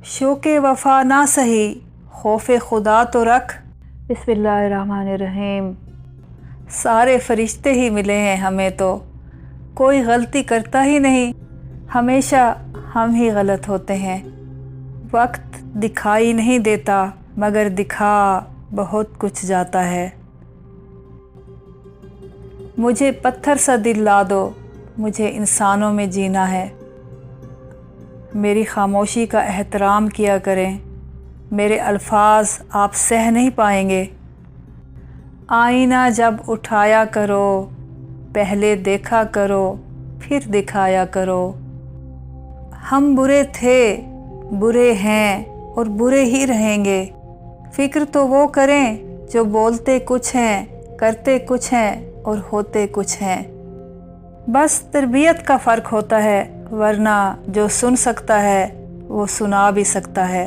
शौक़ वफ़ा ना सही खौफ़ खुदा तो रख। बिस्मिल्लाहिर्रहमानिर्रहीम। सारे फरिश्ते ही मिले हैं हमें तो, कोई गलती करता ही नहीं, हमेशा हम ही गलत होते हैं। वक्त दिखाई नहीं देता मगर दिखा बहुत कुछ जाता है। मुझे पत्थर सा दिल ला दो, मुझे इंसानों में जीना है। मेरी खामोशी का एहतराम किया करें, मेरे अल्फाज आप सह नहीं पाएंगे। आईना जब उठाया करो, पहले देखा करो फिर दिखाया करो। हम बुरे थे, बुरे हैं और बुरे ही रहेंगे। फ़िक्र तो वो करें जो बोलते कुछ हैं, करते कुछ हैं और होते कुछ हैं। बस तरबियत का फ़र्क होता है, वरना जो सुन सकता है वो सुना भी सकता है।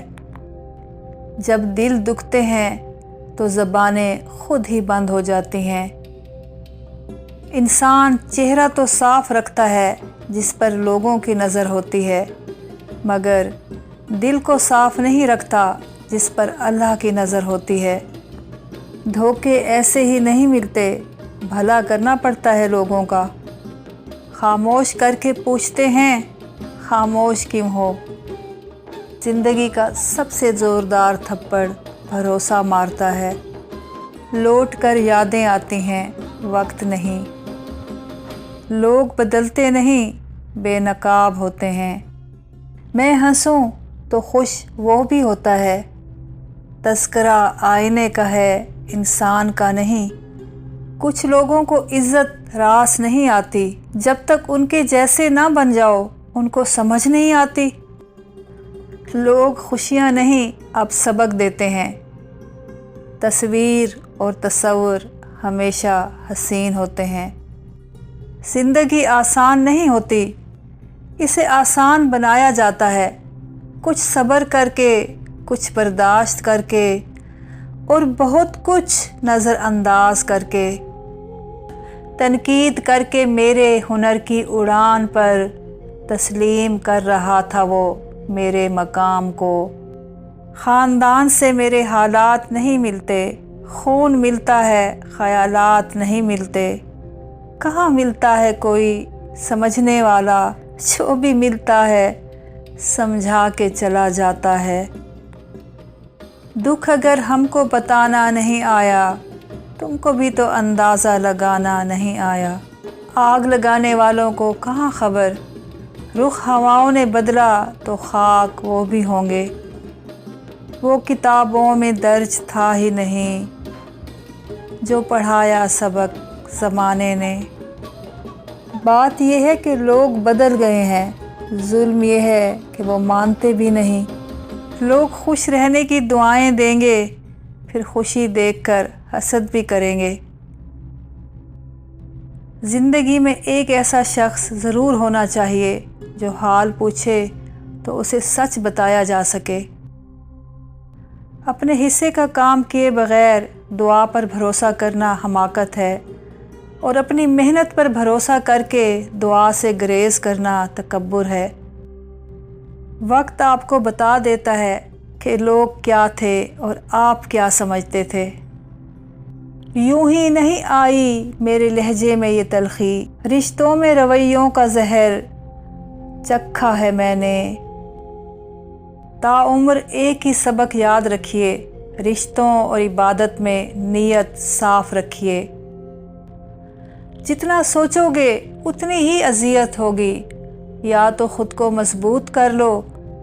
जब दिल दुखते हैं तो ज़बानें खुद ही बंद हो जाती हैं। इंसान चेहरा तो साफ़ रखता है जिस पर लोगों की नज़र होती है, मगर दिल को साफ़ नहीं रखता जिस पर अल्लाह की नज़र होती है। धोखे ऐसे ही नहीं मिलते, भला करना पड़ता है लोगों का। खामोश करके पूछते हैं खामोश क्यों हो। ज़िंदगी का सबसे ज़ोरदार थप्पड़ भरोसा मारता है। लौट कर यादें आती हैं, वक्त नहीं। लोग बदलते नहीं, बेनकाब होते हैं। मैं हंसूं तो खुश वो भी होता है। तज़किरा आईने का है, इंसान का नहीं। कुछ लोगों को इज़्ज़त रास नहीं आती, जब तक उनके जैसे ना बन जाओ उनको समझ नहीं आती। लोग खुशियाँ नहीं अब सबक देते हैं। तस्वीर और तस्वुर हमेशा हसीन होते हैं। ज़िंदगी आसान नहीं होती, इसे आसान बनाया जाता है। कुछ सब्र करके, कुछ बर्दाश्त करके और बहुत कुछ नज़रअंदाज करके। तनकीद करके मेरे हुनर की उड़ान पर तस्लीम कर रहा था वो मेरे मकाम को। ख़ानदान से मेरे हालात नहीं मिलते, खून मिलता है ख़यालात नहीं मिलते। कहाँ मिलता है कोई समझने वाला, जो भी मिलता है समझा के चला जाता है। दुख अगर हमको बताना नहीं आया, तुमको भी तो अंदाज़ा लगाना नहीं आया। आग लगाने वालों को कहाँ खबर, रुख हवाओं ने बदला तो खाक वो भी होंगे। वो किताबों में दर्ज था ही नहीं, जो पढ़ाया सबक ज़माने ने। बात यह है कि लोग बदल गए हैं, जुल्म यह है कि वो मानते भी नहीं। लोग खुश रहने की दुआएं देंगे, फिर खुशी देखकर हसद भी करेंगे। ज़िंदगी में एक ऐसा शख्स ज़रूर होना चाहिए जो हाल पूछे तो उसे सच बताया जा सके। अपने हिस्से का काम किए बग़ैर दुआ पर भरोसा करना हमाकत है, और अपनी मेहनत पर भरोसा करके दुआ से गुरेज़ करना तकब्बुर है। वक्त आपको बता देता है कि लोग क्या थे और आप क्या समझते थे। यूं ही नहीं आई मेरे लहजे में ये तलखी, रिश्तों में रवैयों का जहर चखा है मैंने। ताउम्र एक ही सबक याद रखिए, रिश्तों और इबादत में नीयत साफ रखिए। जितना सोचोगे उतनी ही अजियत होगी। या तो ख़ुद को मजबूत कर लो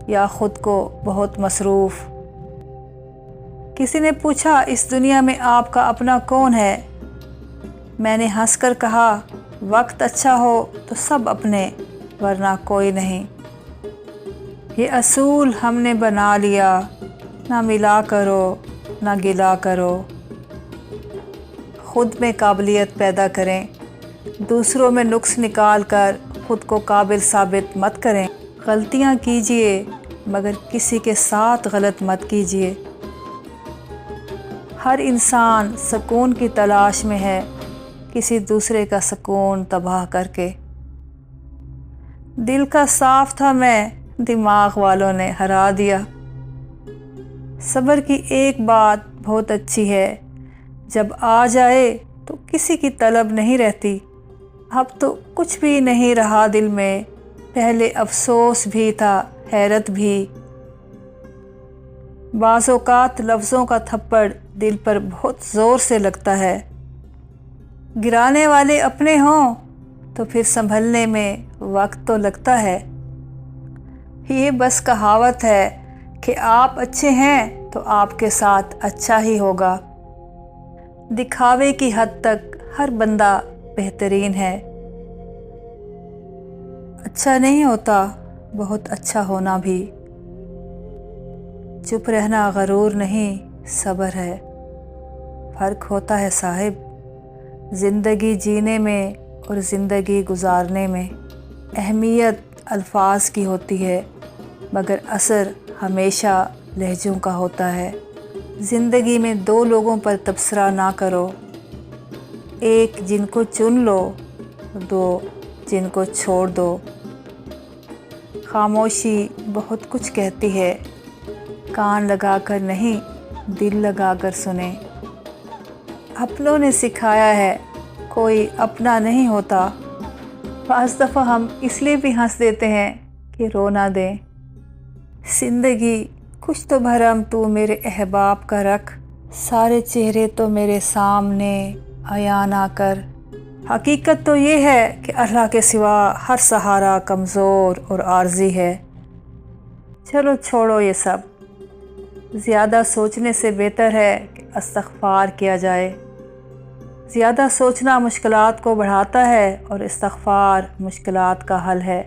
या ख़ुद को बहुत मसरूफ़। किसी ने पूछा इस दुनिया में आपका अपना कौन है। मैंने हंसकर कहा वक्त अच्छा हो तो सब अपने, वरना कोई नहीं। ये असूल हमने बना लिया, ना मिला करो ना गिला करो। ख़ुद में काबिलियत पैदा करें, दूसरों में नुक्स निकाल कर ख़ुद को काबिल साबित मत करें। गलतियाँ कीजिए मगर किसी के साथ गलत मत कीजिए। हर इंसान सुकून की तलाश में है, किसी दूसरे का सुकून तबाह करके। दिल का साफ था मैं, दिमाग वालों ने हरा दिया। صبر کی ایک بات بہت اچھی ہے، جب آ جائے تو کسی کی طلب نہیں رہتی۔ اب تو کچھ بھی نہیں رہا دل میں، پہلے افسوس بھی تھا، حیرت بھی۔ بعض اوقات لفظوں کا تھپڑ دل پر بہت زور سے لگتا ہے۔ گرانے والے اپنے ہوں تو پھر سنبھلنے میں وقت تو لگتا ہے۔ یہ بس کہاوت ہے کہ آپ اچھے ہیں تو آپ کے ساتھ اچھا ہی ہوگا۔ دکھاوے کی حد تک ہر بندہ بہترین ہے۔ اچھا نہیں ہوتا بہت اچھا ہونا بھی۔ چپ رہنا غرور نہیں، صبر ہے۔ فرق ہوتا ہے صاحب، زندگی جینے میں اور زندگی گزارنے میں۔ اہمیت الفاظ کی ہوتی ہے مگر اثر ہمیشہ لہجوں کا ہوتا ہے۔ زندگی میں دو لوگوں پر تبصرہ نہ کرو، ایک جن کو چن لو، دو جن کو چھوڑ دو۔ خاموشی بہت کچھ کہتی ہے، کان لگا کر نہیں، دل لگا کر سنیں۔ اپنوں نے سکھایا ہے کوئی اپنا نہیں ہوتا۔ بعض دفعہ ہم اس لیے بھی ہنس دیتے ہیں کہ رو نہ دیں۔ زندگی کچھ تو بھرم تو میرے احباب کا رکھ، سارے چہرے تو میرے سامنے عیاں نہ کر۔ حقیقت تو یہ ہے کہ اللہ کے سوا ہر سہارا کمزور اور عارضی ہے۔ چلو چھوڑو یہ سب، زیادہ سوچنے سے بہتر ہے کہ استغفار کیا جائے۔ زیادہ سوچنا مشکلات کو بڑھاتا ہے اور استغفار مشکلات کا حل ہے۔